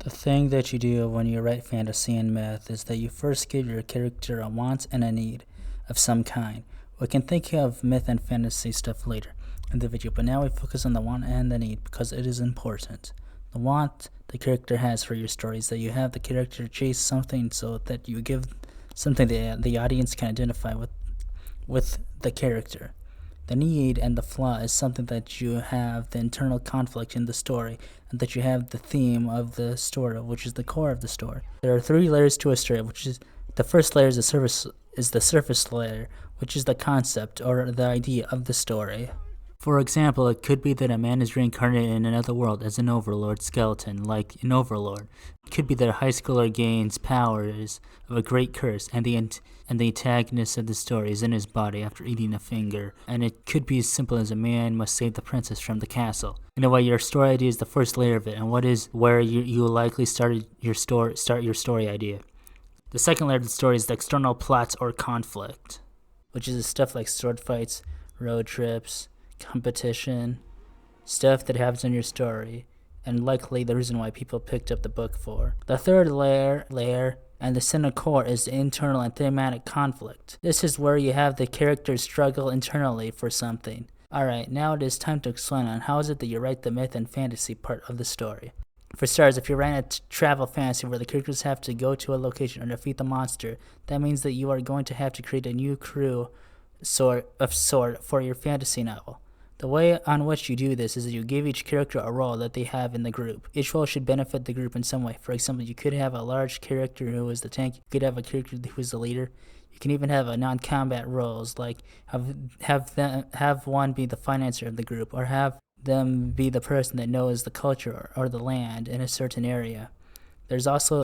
The thing that you do when you write fantasy and myth is that you first give your character a want and a need of some kind. We can think of myth and fantasy stuff later in the video, but now we focus on the want and the need because it is important. The want the character has for your story is that you have the character chase something so that you give something that the audience can identify with the character. The need and the flaw is something that you have the internal conflict in the story, and that you have the theme of the story, which is the core of the story. There are three layers to a story, which is the first layer is the surface layer, which is the concept or the idea of the story. For example, it could be that a man is reincarnated in another world as an overlord skeleton, like in Overlord. It could be that a high schooler gains powers of a great curse, and the antagonist of the story is in his body after eating a finger. And it could be as simple as a man must save the princess from the castle. In a way, your story idea is the first layer of it, and what is where you will likely start your story idea. The second layer of the story is the external plots or conflict, which is stuff like sword fights, road trips, competition, stuff that happens in your story, and likely the reason why people picked up the book for. The third layer and the center core is the internal and thematic conflict. This is where you have the characters struggle internally for something. Alright, now it is time to explain on how is it that you write the myth and fantasy part of the story. For starters, if you're writing a travel fantasy where the characters have to go to a location or defeat the monster, that means that you are going to have to create a new crew for your fantasy novel. The way on which you do this is that you give each character a role that they have in the group. Each role should benefit the group in some way. For example, you could have a large character who is the tank. You could have a character who is the leader. You can even have a non-combat roles, like have one be the financer of the group, or have them be the person that knows the culture or the land in a certain area. There's also